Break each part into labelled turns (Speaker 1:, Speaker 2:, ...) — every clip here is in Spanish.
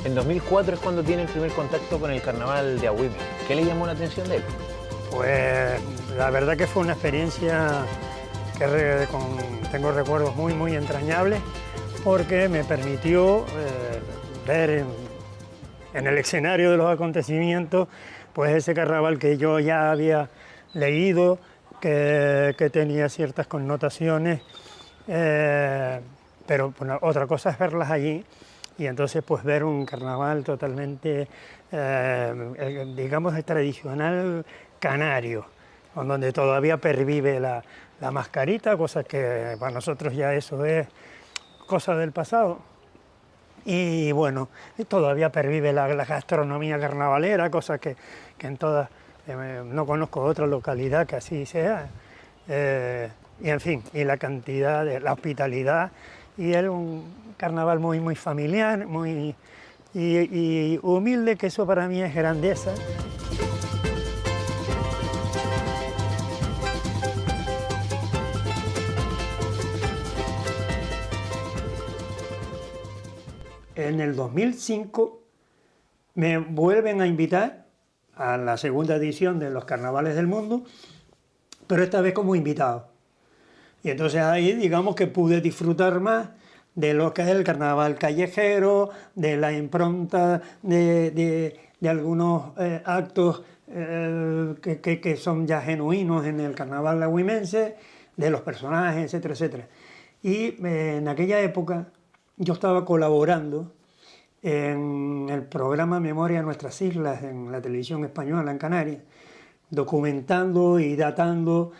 Speaker 1: En 2004 es cuando tiene el primer contacto con el carnaval de Agüime. ¿Qué le llamó la atención de él?
Speaker 2: Pues la verdad que fue una experiencia que tengo recuerdos muy entrañables, porque me permitió ver en el escenario de los acontecimientos pues ese carnaval que yo ya había leído, que tenía ciertas connotaciones, pero bueno, otra cosa es verlas allí y entonces pues ver un carnaval totalmente, digamos, tradicional canario, donde todavía pervive la mascarita, cosa que para nosotros ya eso es cosa del pasado. Y bueno, todavía pervive la gastronomía carnavalera, cosa que en todas, no conozco otra localidad que así sea. Y en fin, y la cantidad, la hospitalidad, y era un carnaval muy familiar, y humilde, que eso para mí es grandeza. En el 2005 me vuelven a invitar a la segunda edición de los Carnavales del Mundo, pero esta vez como invitado. Y entonces ahí digamos que pude disfrutar más de lo que es el carnaval callejero, de la impronta de algunos actos que son ya genuinos en el carnaval agüimense, de los personajes, etcétera, etcétera. Y en aquella época yo estaba colaborando en el programa Memoria de Nuestras Islas, en la televisión española en Canarias, documentando y datando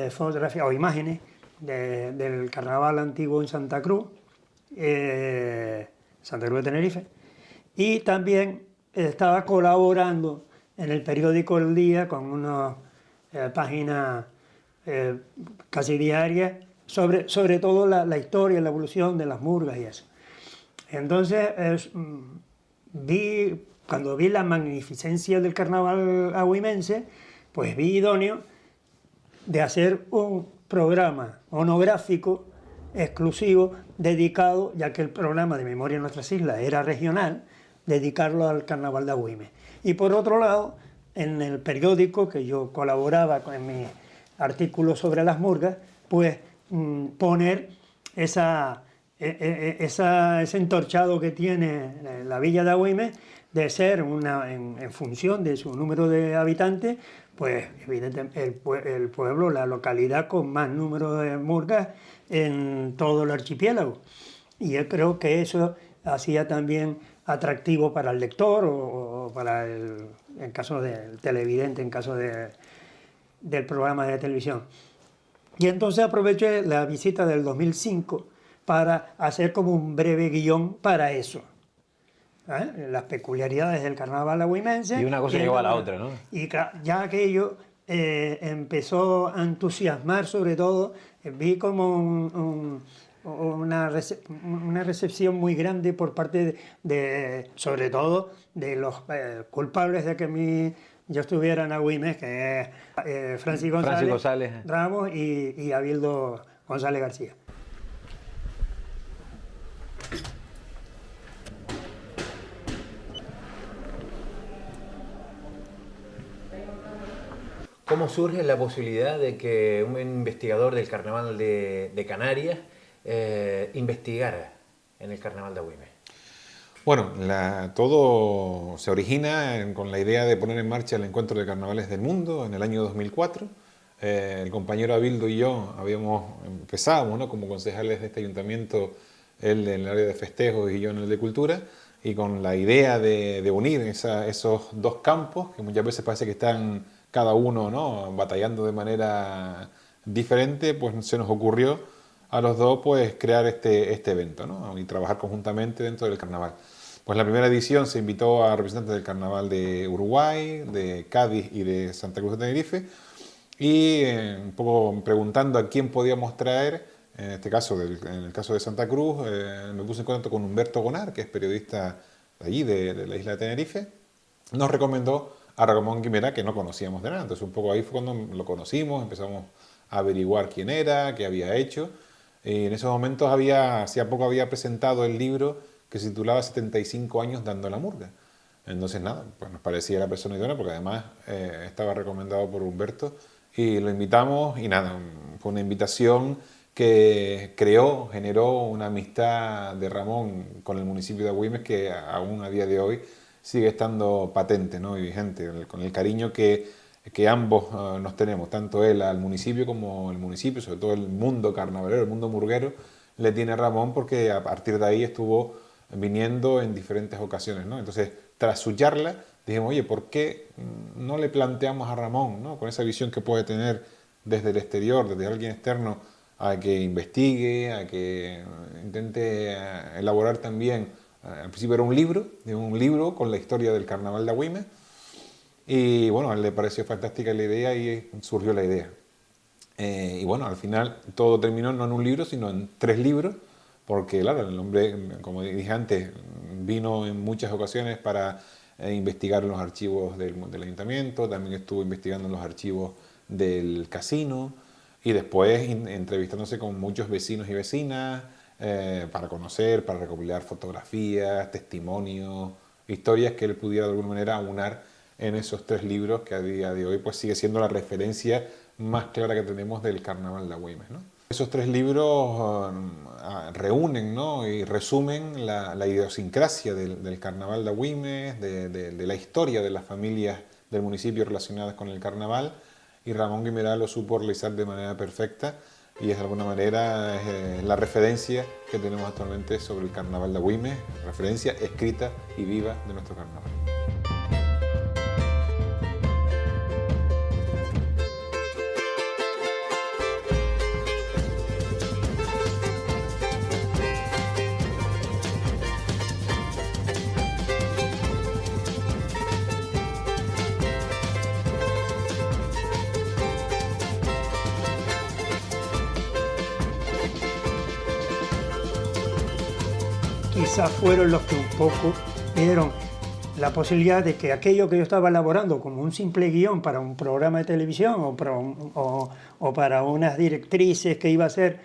Speaker 2: fotografías o imágenes del carnaval antiguo en Santa Cruz de Tenerife, y también estaba colaborando en el periódico El Día con una página casi diaria sobre todo la historia, la evolución de las murgas y eso. Entonces cuando vi la magnificencia del carnaval agüimense, pues vi idóneo de hacer un programa monográfico exclusivo dedicado, ya que el programa de Memoria en Nuestras Islas era regional, dedicarlo al carnaval de Agüime. Y por otro lado, en el periódico que yo colaboraba con mis artículos sobre las murgas, pues poner ese entorchado que tiene la villa de Agüime, de ser en función de su número de habitantes, pues evidentemente el pueblo, la localidad con más número de murgas en todo el archipiélago. Y yo creo que eso hacía también atractivo para el lector o para en caso del televidente, en caso del programa de televisión. Y entonces aproveché la visita del 2005 para hacer como un breve guión para eso. Las peculiaridades del carnaval agüimense.
Speaker 1: Y una cosa llevó a la otra, ¿no?
Speaker 2: Y ya aquello empezó a entusiasmar, sobre todo, vi como una recepción muy grande por parte sobre todo, de los culpables de que yo estuviera en Agüimes, que es Francis González Ramos y Abildo González García.
Speaker 1: ¿Cómo surge la posibilidad de que un investigador del Carnaval de Canarias investigara en el Carnaval de Agüime?
Speaker 3: Bueno, todo se origina con la idea de poner en marcha el Encuentro de Carnavales del Mundo en el año 2004. El compañero Abildo y yo empezábamos, ¿no?, como concejales de este ayuntamiento, él en el área de festejos y yo en el de cultura, y con la idea de unir esos dos campos, que muchas veces parece que están cada uno, ¿no?, batallando de manera diferente, pues se nos ocurrió a los dos pues crear este evento, ¿no?, y trabajar conjuntamente dentro del carnaval. Pues en la primera edición se invitó a representantes del carnaval de Uruguay, de Cádiz y de Santa Cruz de Tenerife, y un poco preguntando a quién podíamos traer. En este caso, en el caso de Santa Cruz, me puse en contacto con Humberto Gonar, que es periodista de allí, de la isla de Tenerife. Nos recomendó a Ramón Guimerá, que no conocíamos de nada. Entonces un poco ahí fue cuando lo conocimos, empezamos a averiguar quién era, qué había hecho. Y en esos momentos hacía poco había presentado el libro que se titulaba 75 años dando la murga. Entonces nada, pues nos parecía la persona idónea porque además estaba recomendado por Humberto y lo invitamos y nada, fue una invitación que generó una amistad de Ramón con el municipio de Agüimes que aún a día de hoy sigue estando patente, ¿no? Y vigente, con el cariño que ambos nos tenemos, tanto él al municipio como el municipio, sobre todo el mundo carnavalero, el mundo murguero, le tiene a Ramón porque a partir de ahí estuvo viniendo en diferentes ocasiones, ¿no? Entonces, tras su charla, dijimos, oye, ¿por qué no le planteamos a Ramón, ¿no? Con esa visión que puede tener desde el exterior, desde alguien externo, a que investigue, a que intente elaborar también, al principio era un libro con la historia del carnaval de Agüimes, y bueno, a él le pareció fantástica la idea y surgió la idea. Y bueno, al final todo terminó no en un libro, sino en 3 libros, porque claro, el hombre, como dije antes, vino en muchas ocasiones para investigar los archivos del ayuntamiento, también estuvo investigando en los archivos del casino y después entrevistándose con muchos vecinos y vecinas para conocer, para recopilar fotografías, testimonios, historias que él pudiera de alguna manera aunar en esos 3 libros que a día de hoy pues sigue siendo la referencia más clara que tenemos del carnaval de Agüimes, ¿no? Esos 3 libros reúnen, ¿no? Y resumen la idiosincrasia del carnaval de Agüimes, de la historia de las familias del municipio relacionadas con el carnaval, y Ramón Guimerá lo supo realizar de manera perfecta y es de alguna manera la referencia que tenemos actualmente sobre el carnaval de Agüimes, referencia escrita y viva de nuestro carnaval.
Speaker 2: Quizás fueron los que un poco dieron la posibilidad de que aquello que yo estaba elaborando como un simple guión para un programa de televisión o para unas directrices que iba a hacer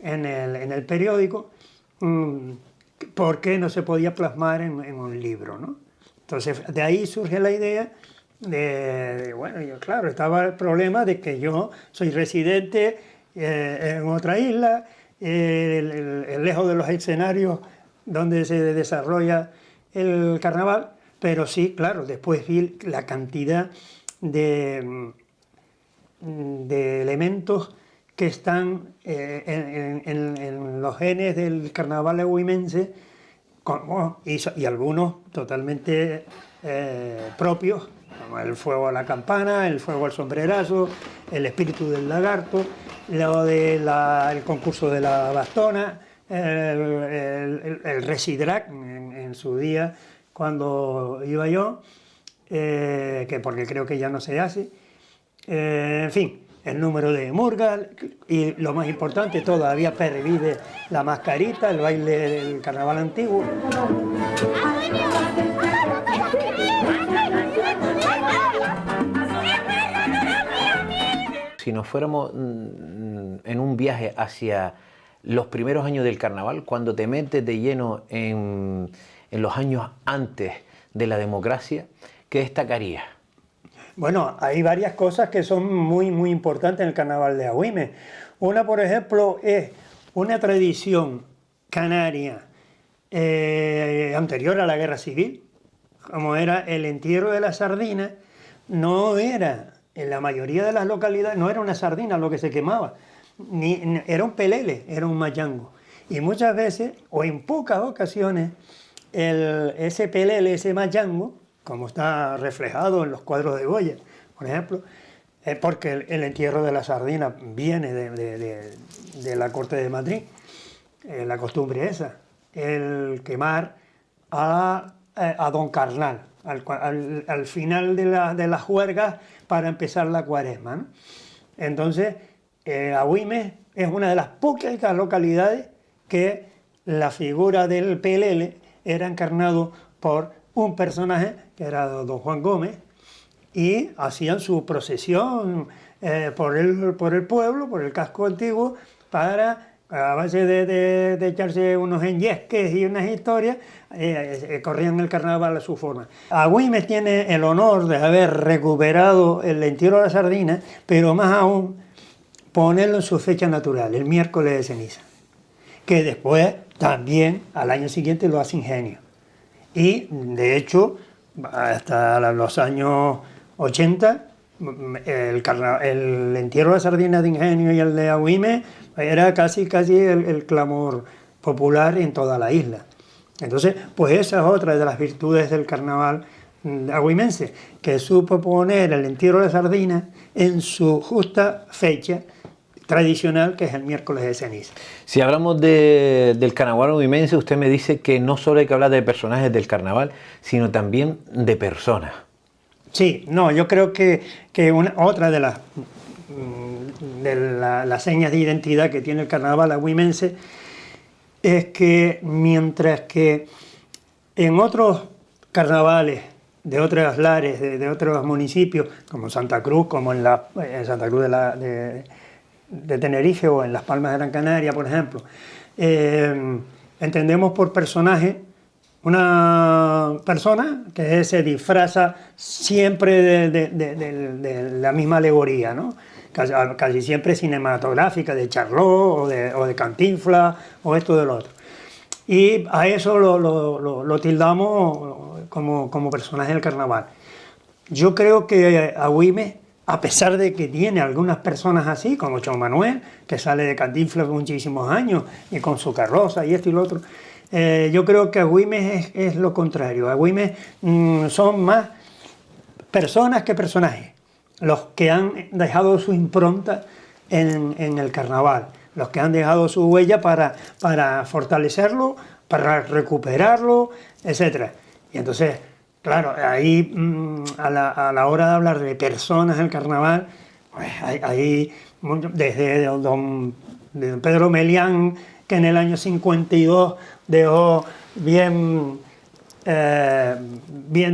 Speaker 2: en el periódico, ¿por qué no se podía plasmar en un libro, ¿no? Entonces, de ahí surge la idea bueno, yo, claro, estaba el problema de que yo soy residente en otra isla, lejos de los escenarios donde se desarrolla el carnaval, pero sí, claro, después vi la cantidad de elementos que están en los genes del carnaval agüimense y algunos totalmente propios, como el fuego a la campana, el fuego al sombrerazo, el espíritu del lagarto, el concurso de la bastona, el residrac en su día cuando iba yo, que porque creo que ya no se hace, en fin, el número de murgas y lo más importante, todavía pervive la mascarita, el baile del carnaval antiguo.
Speaker 1: Si nos fuéramos en un viaje hacia los primeros años del carnaval, cuando te metes de lleno en los años antes de la democracia, ¿qué destacarías?
Speaker 2: Bueno, hay varias cosas que son muy, muy importantes en el carnaval de Agüimes. Una, por ejemplo, es una tradición canaria anterior a la Guerra Civil, como era el entierro de la sardina. No era, en la mayoría de las localidades, no era una sardina lo que se quemaba, era un pelele, era un mayango. Y muchas veces, o en pocas ocasiones, ese pelele, ese mayango, como está reflejado en los cuadros de Goya, por ejemplo, porque el entierro de la sardina viene de la corte de Madrid, la costumbre esa, el quemar a Don Carnal, al final de las juergas para empezar la cuaresma, ¿no? Entonces, Agüimes es una de las pocas localidades que la figura del pelele era encarnado por un personaje que era don Juan Gómez, y hacían su procesión por el pueblo, por el casco antiguo, para A base de echarse unos enyesques y unas historias, corrían el carnaval a su forma. Agüimes tiene el honor de haber recuperado el entierro de la sardina, pero más aún ponerlo en su fecha natural, el miércoles de ceniza, que después también al año siguiente lo hace Ingenio. Y de hecho, hasta los años 80, el entierro de la sardina de Ingenio y el de Agüimes era casi el clamor popular en toda la isla. Entonces, pues esa es otra de las virtudes del carnaval agüimense, que supo poner el entierro de la sardina en su justa fecha tradicional, que es el miércoles de ceniza.
Speaker 1: Si hablamos del carnaval agüimense, usted me dice que no solo hay que hablar de personajes del carnaval, sino también de personas.
Speaker 2: Sí, no, yo creo que otra de las señas de identidad que tiene el carnaval agüimense es que mientras que en otros carnavales de otros lares, de otros municipios, como Santa Cruz, como en Santa Cruz de Tenerife o en Las Palmas de Gran Canaria, por ejemplo, entendemos por personaje una persona que se disfraza siempre de la misma alegoría, ¿no? Casi siempre cinematográfica, de Charlot o de Cantinflas o esto de lo otro. Y a eso lo tildamos como personaje del carnaval. Yo creo que Agüimes, a pesar de que tiene algunas personas así, como Chon Manuel, que sale de Cantinflas muchísimos años, y con su carroza y esto y lo otro, yo creo que Agüimes es lo contrario. Agüimes son más personas que personajes, los que han dejado su impronta en el carnaval, los que han dejado su huella para fortalecerlo, para recuperarlo, etc. Y entonces, claro, ahí a la hora de hablar de personas del carnaval, pues hay desde don Pedro Melián, que en el año 52 dejó bien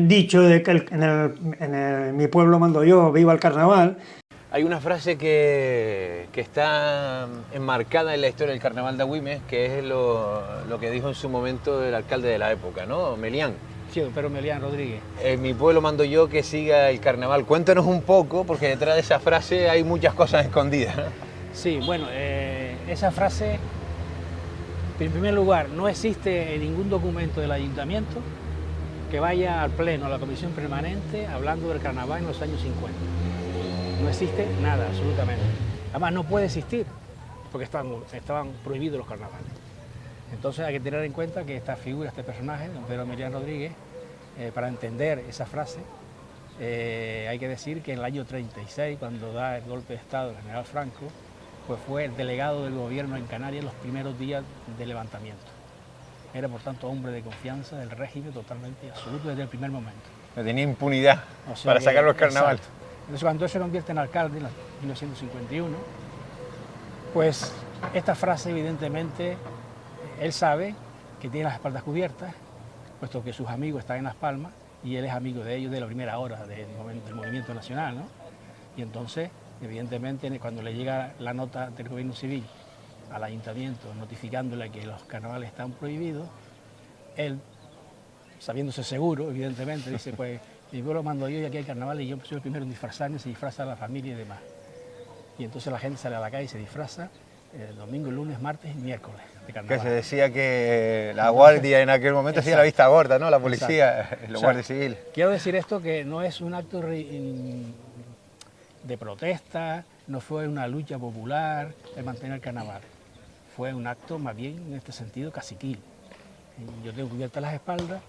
Speaker 2: dicho de que en mi pueblo mando yo, viva el carnaval.
Speaker 1: Hay una frase que está enmarcada en la historia del carnaval de Agüimes, que es lo que dijo en su momento el alcalde de la época, ¿no? Melián.
Speaker 4: Sí, pero Melián Rodríguez.
Speaker 1: En mi pueblo mando yo que siga el carnaval. Cuéntanos un poco, porque detrás de esa frase hay muchas cosas escondidas, ¿no?
Speaker 4: Sí, bueno, esa frase, en primer lugar, no existe en ningún documento del ayuntamiento que vaya al pleno, a la comisión permanente, hablando del carnaval en los años 50. No existe nada, absolutamente. Además, no puede existir, porque estaban prohibidos los carnavales. Entonces hay que tener en cuenta que esta figura, este personaje, don Pedro Melián Rodríguez, para entender esa frase, hay que decir que en el año 36, cuando da el golpe de Estado el general Franco, pues fue el delegado del gobierno en Canarias en los primeros días del levantamiento. Era, por tanto, hombre de confianza del régimen totalmente y absoluto desde el primer momento.
Speaker 1: No tenía impunidad, o sea, para sacar los carnavales.
Speaker 4: Exacto. Entonces, cuando él se convierte en alcalde en 1951, pues esta frase, evidentemente, él sabe que tiene las espaldas cubiertas, puesto que sus amigos están en Las Palmas y él es amigo de ellos de la primera hora del movimiento nacional, ¿no? Y entonces, evidentemente, cuando le llega la nota del gobierno civil al ayuntamiento notificándole que los carnavales están prohibidos, él, sabiéndose seguro, evidentemente, dice, pues, yo lo mando yo y aquí hay carnaval y yo soy el primero en disfrazarme, se disfraza la familia y demás. Y entonces la gente sale a la calle y se disfraza domingo, lunes, martes y miércoles de carnaval.
Speaker 1: Que se decía que la guardia en aquel momento hacía la vista gorda, ¿no? La policía, los guardias civiles.
Speaker 4: Quiero decir esto, que no es un acto de protesta, no fue una lucha popular el mantener el carnaval. Fue un acto más bien en este sentido caciquil. Yo tengo cubiertas las espaldas,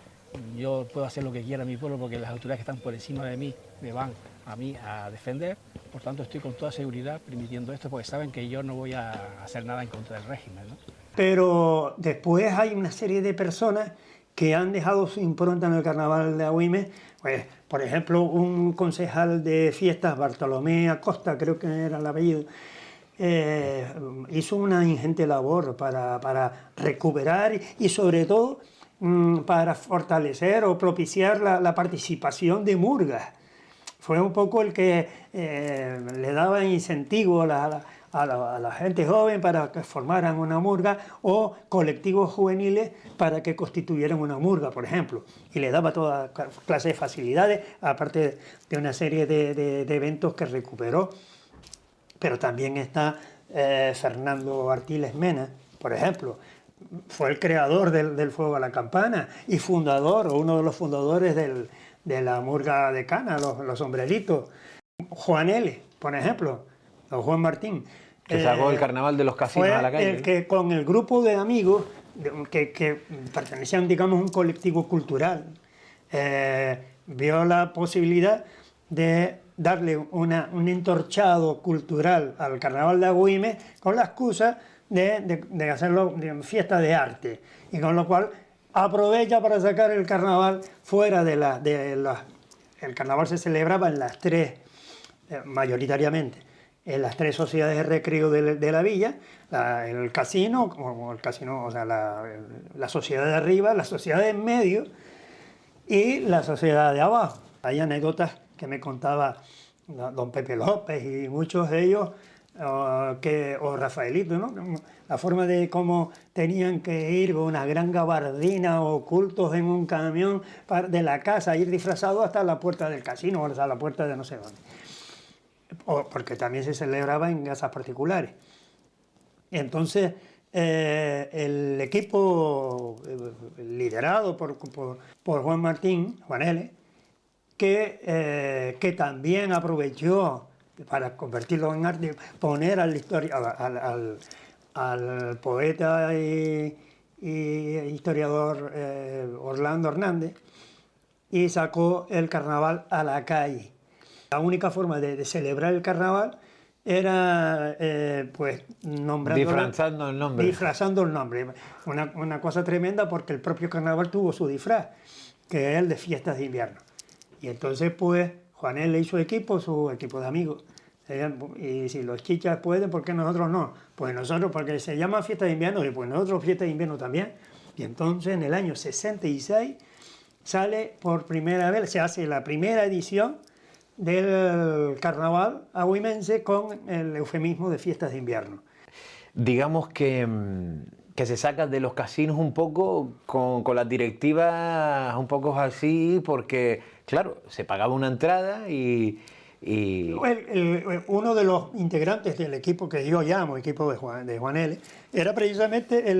Speaker 4: yo puedo hacer lo que quiera en mi pueblo porque las autoridades que están por encima de mí me van a mí a defender, por tanto estoy con toda seguridad permitiendo esto porque saben que yo no voy a hacer nada en contra del régimen, ¿no?
Speaker 2: Pero después hay una serie de personas que han dejado su impronta en el carnaval de Agüimes. Pues, por ejemplo, un concejal de fiestas, Bartolomé Acosta, creo que era el apellido, hizo una ingente labor para recuperar y sobre todo para fortalecer o propiciar la participación de murgas. Fue un poco el que le daba incentivo a la gente joven para que formaran una murga, o colectivos juveniles para que constituyeran una murga, por ejemplo. Y le daba toda clase de facilidades, aparte de una serie de eventos que recuperó. Pero también está Fernando Artiles Mena, por ejemplo. Fue el creador del fuego a la campana y fundador, o uno de los fundadores de la murga de Cana, los sombreritos. Juan L., por ejemplo, o Juan Martín.
Speaker 1: Que sacó el carnaval de los casinos a la calle.
Speaker 2: El que con el grupo de amigos que pertenecían, digamos, a un colectivo cultural, vio la posibilidad de darle un entorchado cultural al carnaval de Agüimes con la excusa de hacerlo de fiesta de arte, y con lo cual aprovecha para sacar el carnaval fuera el carnaval se celebraba en las tres, mayoritariamente, en las tres sociedades de recreo de la villa, el casino, o sea, la sociedad de arriba, la sociedad de en medio y la sociedad de abajo. Hay anécdotas que me contaba don Pepe López y muchos de ellos, o Rafaelito, ¿no? La forma de cómo tenían que ir con una gran gabardina, ocultos en un camión de la casa, ir disfrazados hasta la puerta del casino o hasta la puerta de no sé dónde. Porque también se celebraba en casas particulares. Entonces, el equipo liderado por Juan Martín, Juan L., que también aprovechó para convertirlo en arte, poner al poeta y historiador Orlando Hernández, y sacó el carnaval a la calle. La única forma de celebrar el carnaval era pues
Speaker 1: disfrazando el nombre.
Speaker 2: Disfrazando el nombre. Una cosa tremenda, porque el propio carnaval tuvo su disfraz, que es el de fiestas de invierno. Y entonces pues Juan L. y su equipo de amigos. Y si los chichas pueden, ¿por qué nosotros no? Pues nosotros, porque se llama fiesta de invierno, y pues nosotros fiesta de invierno también. Y entonces en el año 66 sale por primera vez, se hace la primera edición del carnaval agüimense con el eufemismo de fiestas de invierno.
Speaker 1: Digamos que se saca de los casinos un poco con las directivas un poco así, porque claro, se pagaba una entrada y...
Speaker 2: Uno de los integrantes del equipo que yo llamo equipo de Juan L. era precisamente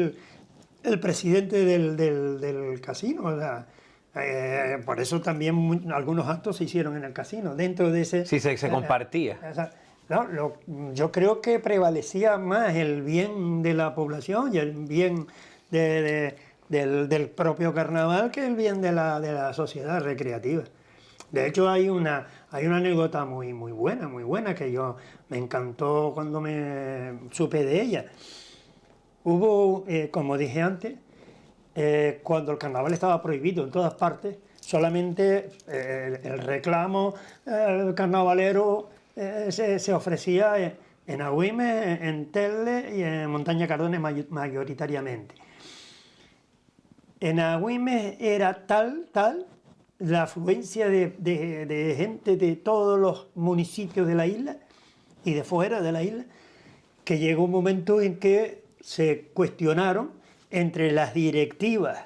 Speaker 2: el presidente del casino. O sea, por eso también algunos actos se hicieron en el casino, dentro de ese...
Speaker 1: Sí, se compartía.
Speaker 2: Yo creo que prevalecía más el bien de la población y el bien del propio carnaval que el bien de la sociedad recreativa. De hecho, hay una anécdota muy buena, que me encantó cuando me supe de ella. Hubo, como dije antes, cuando el carnaval estaba prohibido en todas partes, solamente el reclamo carnavalero se ofrecía en Agüimes, en Telde y en Montaña Cardones mayoritariamente. En Agüimes era tal la afluencia de gente de todos los municipios de la isla y de fuera de la isla, que llegó un momento en que se cuestionaron entre las directivas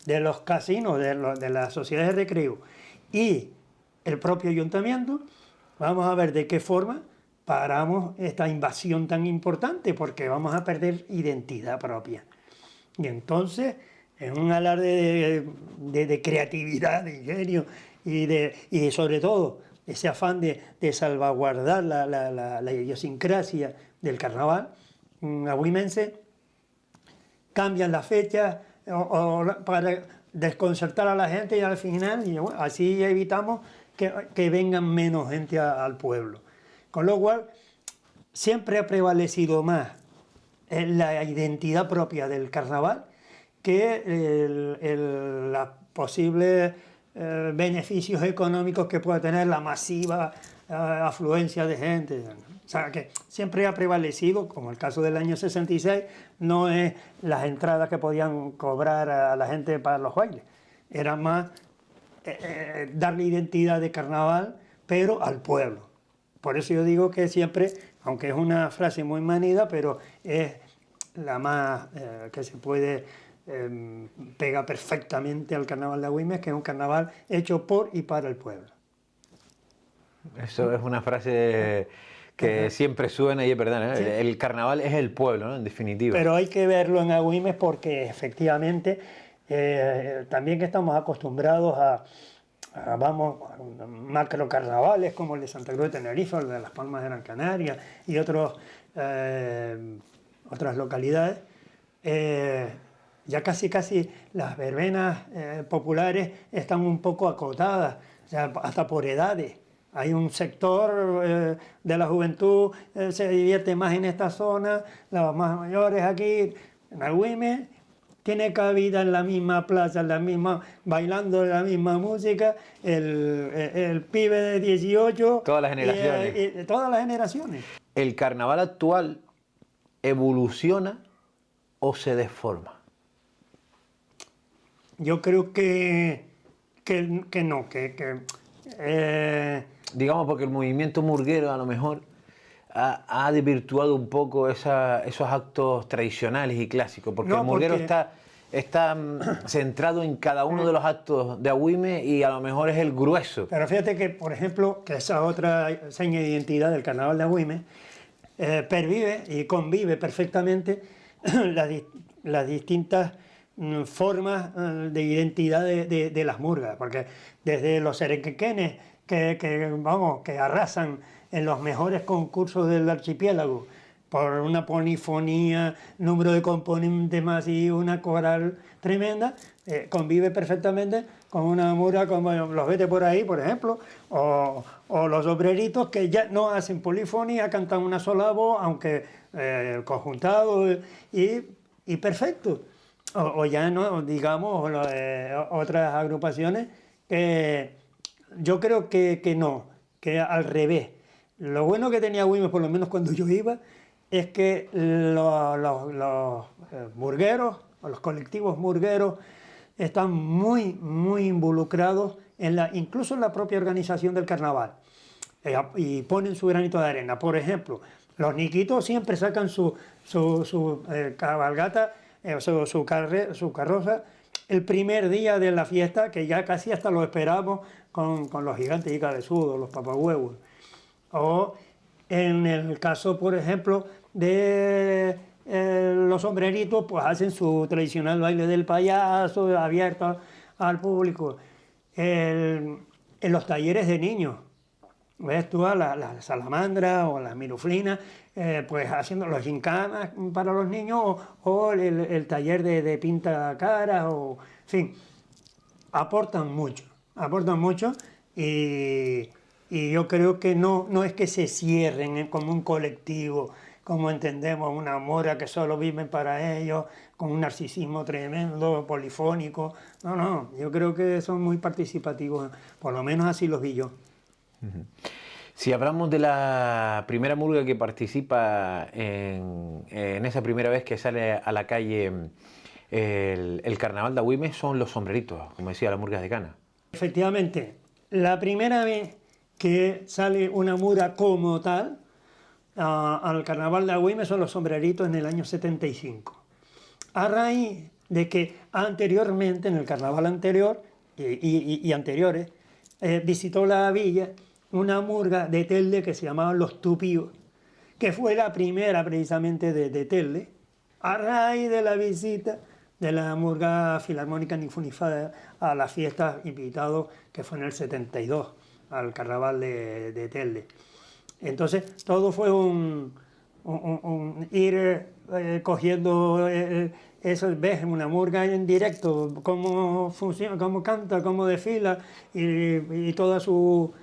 Speaker 2: de los casinos, de las sociedades de recreo y el propio ayuntamiento. Vamos a ver de qué forma paramos esta invasión tan importante, porque vamos a perder identidad propia. Y entonces, en un alarde de creatividad, de ingenio y sobre todo ese afán de salvaguardar la idiosincrasia del carnaval agüimense, cambian las fechas para desconcertar a la gente, y al final así evitamos que vengan menos gente al pueblo. Con lo cual siempre ha prevalecido más la identidad propia del carnaval que los posibles beneficios económicos que pueda tener la masiva afluencia de gente. O sea, que siempre ha prevalecido, como el caso del año 66, no es las entradas que podían cobrar a la gente para los bailes, era más darle identidad de carnaval, pero al pueblo. Por eso yo digo que siempre, aunque es una frase muy manida, pero es la más que se puede pega perfectamente al carnaval de Agüimes, que es un carnaval hecho por y para el pueblo.
Speaker 1: Eso es una frase que siempre suena y es verdad, ¿no?
Speaker 2: Sí.
Speaker 1: El carnaval es el pueblo, ¿no? En definitiva.
Speaker 2: Pero hay que verlo en Agüimes porque efectivamente también que estamos acostumbrados a macro carnavales como el de Santa Cruz de Tenerife, el de Las Palmas de Gran Canaria y otras localidades, ya casi las verbenas populares están un poco acotadas, o sea, hasta por edades. Hay un sector de la juventud se divierte más en esta zona, los más mayores aquí, en Agüimes, tiene cabida en la misma plaza, en la misma, bailando la misma música, el pibe de 18.
Speaker 1: Todas las generaciones.
Speaker 2: Todas las generaciones.
Speaker 1: ¿El carnaval actual evoluciona o se deforma?
Speaker 2: Yo creo que no,
Speaker 1: Digamos porque el movimiento murguero a lo mejor ha desvirtuado un poco esos actos tradicionales y clásicos, porque
Speaker 2: No,
Speaker 1: el murguero
Speaker 2: porque-
Speaker 1: está centrado en cada uno de los actos de Agüimes y a lo mejor es el grueso.
Speaker 2: Pero fíjate que, por ejemplo, que esa otra seña de identidad del carnaval de Agüimes pervive y convive perfectamente las distintas formas de identidad de las murgas, porque desde los serequequenes que arrasan en los mejores concursos del archipiélago por una polifonía, número de componentes masivos, una coral tremenda, convive perfectamente con una murga como los vete por ahí, por ejemplo, o los obreritos que ya no hacen polifonía, cantan una sola voz, aunque conjuntados y perfecto. O ya no, digamos, otras agrupaciones que yo creo que no, que al revés. Lo bueno que tenía Agüimes, por lo menos cuando yo iba, es que los murgueros, o los colectivos murgueros, están muy involucrados incluso en la propia organización del carnaval, y ponen su granito de arena. Por ejemplo, los niquitos siempre sacan su cabalgata, su carroza, el primer día de la fiesta, que ya casi hasta lo esperamos con los gigantes y cabezudos, los papahuevos. O en el caso, por ejemplo, de los sombreritos, pues hacen su tradicional baile del payaso abierto al público. En los talleres de niños, ves tú a la salamandra o las miruflinas, pues haciendo los gincanas para los niños, o el taller de pinta caras, o en fin, aportan mucho y yo creo que no es que se cierren como un colectivo, como entendemos, una mora que solo viven para ellos, con un narcisismo tremendo, polifónico. No, yo creo que son muy participativos, por lo menos así los vi yo.
Speaker 1: Si hablamos de la primera murga que participa en esa primera vez que sale a la calle el carnaval de Agüimes, son los sombreritos, como decía, las murgas de Cana.
Speaker 2: Efectivamente, la primera vez que sale una murga como tal al carnaval de Agüimes son los sombreritos en el año 75. A raíz de que anteriormente, en el carnaval anterior y anteriores, visitó la villa una murga de Telde que se llamaban Los Tupíos, que fue la primera precisamente de Telde, a raíz de la visita de la murga filarmónica Nifunifada a las fiestas invitados, que fue en el 72, al carnaval de Telde. Entonces, todo fue un ir cogiendo eso, ves una murga en directo, cómo funciona, cómo canta, cómo desfila y toda su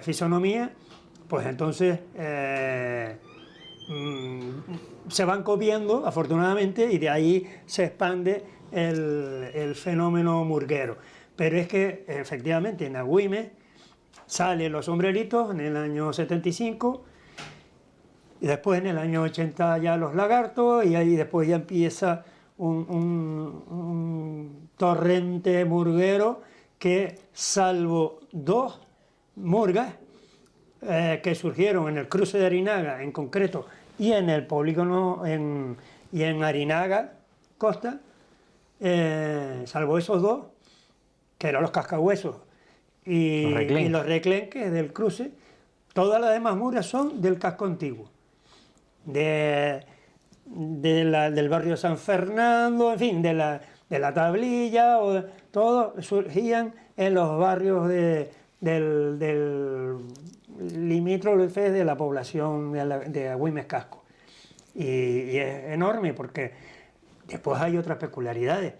Speaker 2: fisonomía, pues entonces se van copiando, afortunadamente, y de ahí se expande el fenómeno murguero. Pero es que, efectivamente, en Agüimes salen los sombreritos en el año 75, y después en el año 80 ya los lagartos, y ahí después ya empieza un torrente murguero que, salvo dos murgas, que surgieron en el cruce de Arinaga en concreto y en el polígono y en Arinaga, Costa, salvo esos dos, que eran los cascahuesos y los reclenques del cruce, todas las demás murgas son del casco antiguo, del barrio San Fernando, en fin, de la Tablilla, todo surgían en los barrios del limítrofe de la población de Agüimes Casco. Y es enorme porque después hay otras peculiaridades,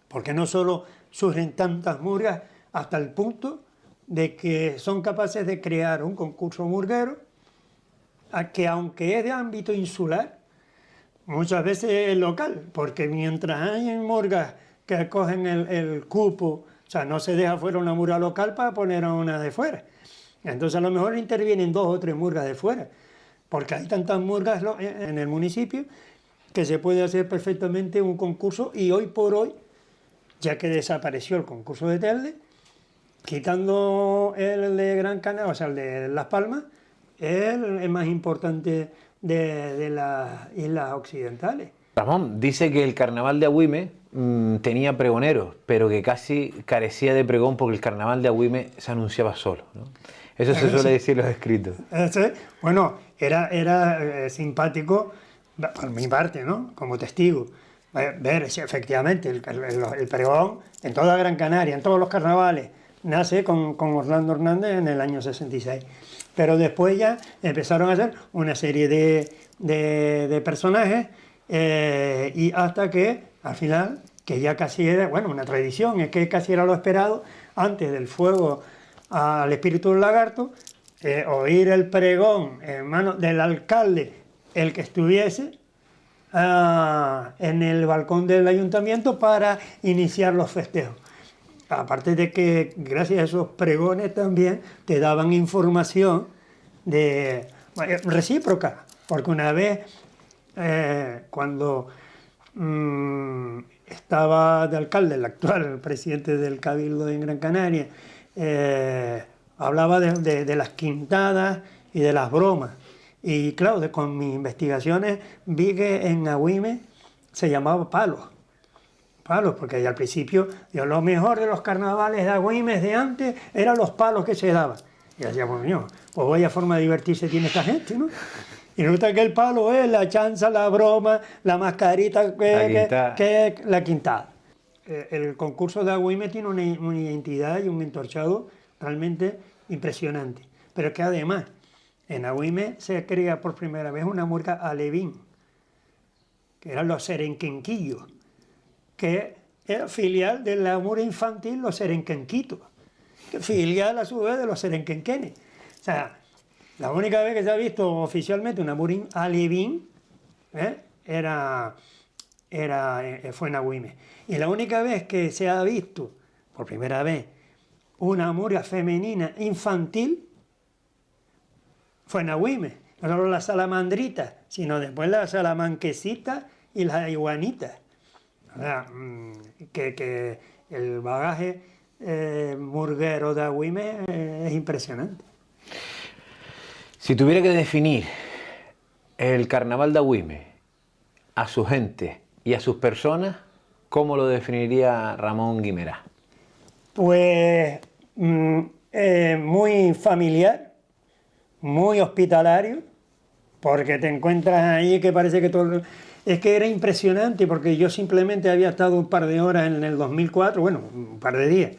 Speaker 2: porque no solo surgen tantas murgas hasta el punto de que son capaces de crear un concurso murguero que, aunque es de ámbito insular, muchas veces es local, porque mientras hay murgas que cogen el cupo, o sea, no se deja fuera una murga local para poner a una de fuera. Entonces a lo mejor intervienen 2 o 3 murgas de fuera, porque hay tantas murgas en el municipio que se puede hacer perfectamente un concurso, y hoy por hoy, ya que desapareció el concurso de Telde, quitando el de Gran Canaria, o sea, el de Las Palmas, es el más importante de las islas occidentales.
Speaker 1: Ramón dice que el carnaval de Agüimes tenía pregoneros, pero que casi carecía de pregón porque el carnaval de Agüimes se anunciaba solo, ¿no? Eso se suele decir en los escritos.
Speaker 2: Bueno, era simpático, por mi parte, ¿no?, como testigo, ver si efectivamente el pregón en toda Gran Canaria, en todos los carnavales, nace con Orlando Hernández en el año 66. Pero después ya empezaron a hacer una serie de personajes, y hasta que, al final, que ya casi era, bueno, una tradición, es que casi era lo esperado, antes del fuego al espíritu del lagarto, oír el pregón en manos del alcalde, el que estuviese, en el balcón del ayuntamiento para iniciar los festejos. Aparte de que gracias a esos pregones también te daban información recíproca, porque una vez cuando estaba de alcalde, el actual presidente del Cabildo en Gran Canaria, hablaba de las quintadas y de las bromas. Y claro, con mis investigaciones vi que en Agüimes se llamaba palos, porque al principio lo mejor de los carnavales de Agüimes de antes eran los palos que se daban. Y decía, pues vaya forma de divertirse tiene esta gente, ¿no? Y resulta que el palo es la chanza, la broma, la mascarita, que la quintada. El concurso de Agüimes tiene una identidad y un entorchado realmente impresionante. Pero que además, en Agüimes se crea por primera vez una murga alevín, que eran los serenquenquillos, que era filial de la murga infantil, los serenquenquitos, que filial a su vez de los serenquenquenes. O sea, la única vez que se ha visto oficialmente una murga alevín fue en Agüimes. Y la única vez que se ha visto, por primera vez, una murga femenina infantil fue en Agüimes. No solo la salamandrita, sino después la salamanquecita y las iguanitas. O sea, que el bagaje murguero de Agüimes es impresionante.
Speaker 1: Si tuviera que definir el carnaval de Agüimes a su gente y a sus personas, ¿cómo lo definiría Ramón Guimerá?
Speaker 2: Pues muy familiar, muy hospitalario, porque te encuentras ahí que parece que todo... Es que era impresionante, porque yo simplemente había estado un par de horas en el 2004, bueno, un par de días,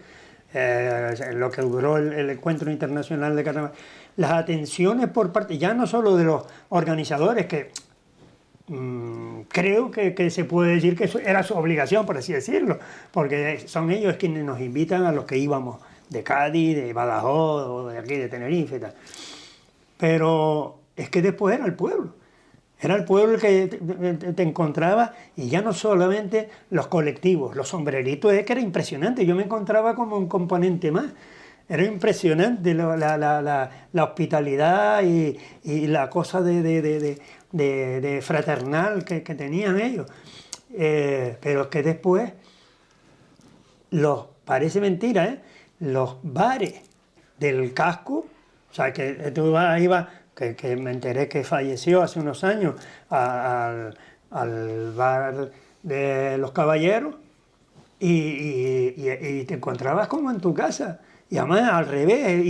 Speaker 2: lo que duró el encuentro internacional de carnaval. Las atenciones por parte, ya no solo de los organizadores, que creo que se puede decir que eso era su obligación, por así decirlo, porque son ellos quienes nos invitan a los que íbamos de Cádiz, de Badajoz, o de aquí de Tenerife y tal. Pero es que después era el pueblo. Era el pueblo el que te encontraba, y ya no solamente los colectivos, los sombreritos, es que era impresionante. Yo me encontraba como un componente más. Era impresionante la hospitalidad y la cosa de fraternal que tenían ellos. Pero que después, parece mentira, los bares del casco O sea, que tú ibas, que me enteré que falleció hace unos años al bar de los caballeros y te encontrabas como en tu casa. Y además al revés,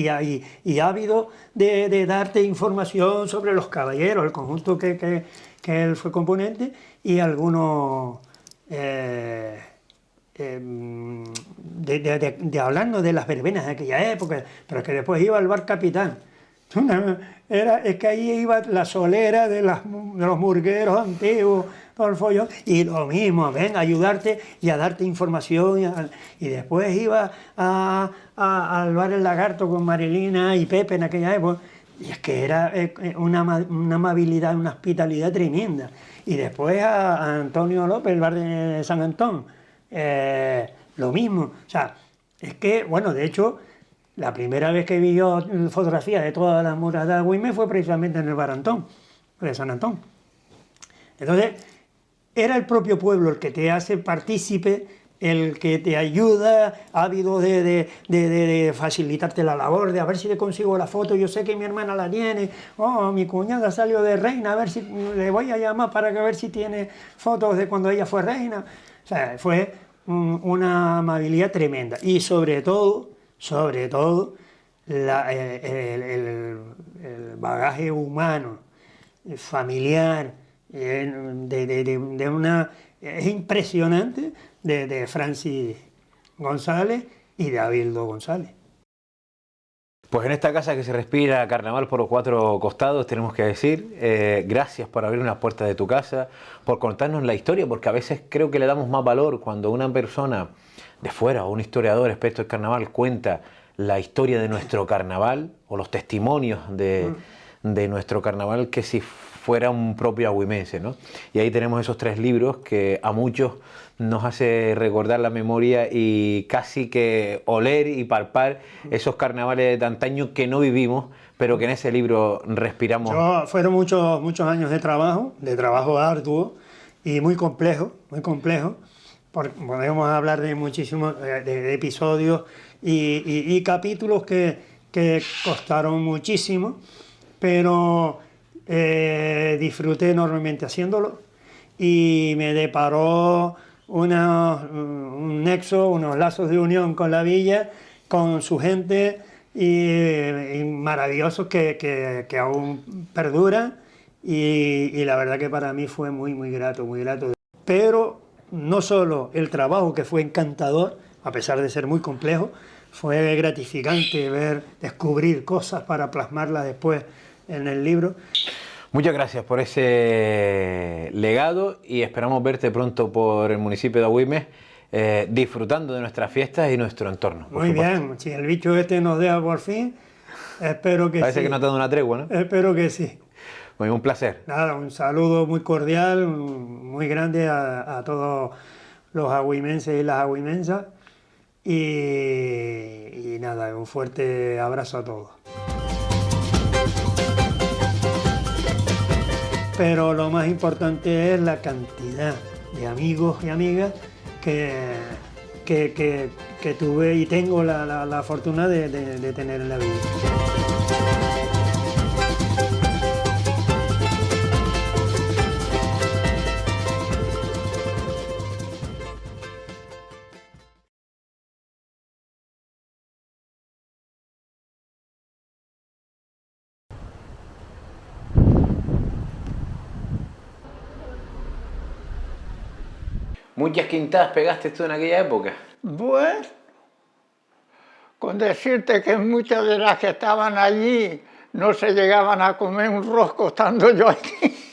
Speaker 2: y ávido de darte información sobre los caballeros, el conjunto que él fue componente, y algunos... de hablando de las verbenas de aquella época, pero es que después iba al bar Capitán. Es que ahí iba la solera de los murgueros antiguos, todo el follón, y lo mismo, ven a ayudarte y a darte información. Y después iba al bar El Lagarto con Marilina y Pepe en aquella época, y es que era una amabilidad, una hospitalidad tremenda. Y después a Antonio López, el bar de San Antón, lo mismo. O sea, es que, bueno, de hecho, la primera vez que vi yo fotografías de todas las murallas de Agüimes fue precisamente en el bar Antón, de San Antón. Entonces, era el propio pueblo el que te hace partícipe, el que te ayuda, ávido de facilitarte la labor, de a ver si le consigo la foto, yo sé que mi hermana la tiene, mi cuñada salió de reina, a ver si le voy a llamar para que a ver si tiene fotos de cuando ella fue reina. O sea, fue una amabilidad tremenda. Y sobre todo, el bagaje humano, familiar, es impresionante de Francis González y de Abildo González.
Speaker 1: Pues en esta casa que se respira carnaval por los cuatro costados, tenemos que decir gracias por abrir las puertas de tu casa, por contarnos la historia, porque a veces creo que le damos más valor cuando una persona de fuera o un historiador experto en carnaval cuenta la historia de nuestro carnaval o los testimonios de nuestro carnaval que si fuera un propio agüimense, ¿no? Y ahí tenemos esos 3 libros que a muchos nos hace recordar la memoria y casi que oler y palpar esos carnavales de antaño que no vivimos, pero que en ese libro respiramos.
Speaker 2: Fueron muchos años de trabajo arduo y muy complejo, podemos hablar de muchísimos de episodios y capítulos que costaron muchísimo, pero disfruté enormemente haciéndolo y me deparó un nexo, unos lazos de unión con la villa, con su gente y maravillosos que aún perduran y la verdad que para mí fue muy grato. Pero no solo el trabajo, que fue encantador, a pesar de ser muy complejo, fue gratificante descubrir cosas para plasmarlas después en el libro.
Speaker 1: Muchas gracias por ese legado y esperamos verte pronto por el municipio de Agüimes disfrutando de nuestras fiestas y nuestro entorno.
Speaker 2: Muy bien, si el bicho este nos deja por fin, espero que
Speaker 1: Parece
Speaker 2: sí.
Speaker 1: que no te ha dado una tregua, ¿no?
Speaker 2: Espero que sí.
Speaker 1: Bueno, un placer.
Speaker 2: Nada, un saludo muy cordial, muy grande a todos los agüimenses y las agüimensas y nada, un fuerte abrazo a todos. Pero lo más importante es la cantidad de amigos y amigas que tuve y tengo la fortuna de tener en la vida.
Speaker 1: ¿Muchas quintadas pegaste tú en aquella época?
Speaker 5: Bueno, con decirte que muchas de las que estaban allí no se llegaban a comer un rosco estando yo aquí.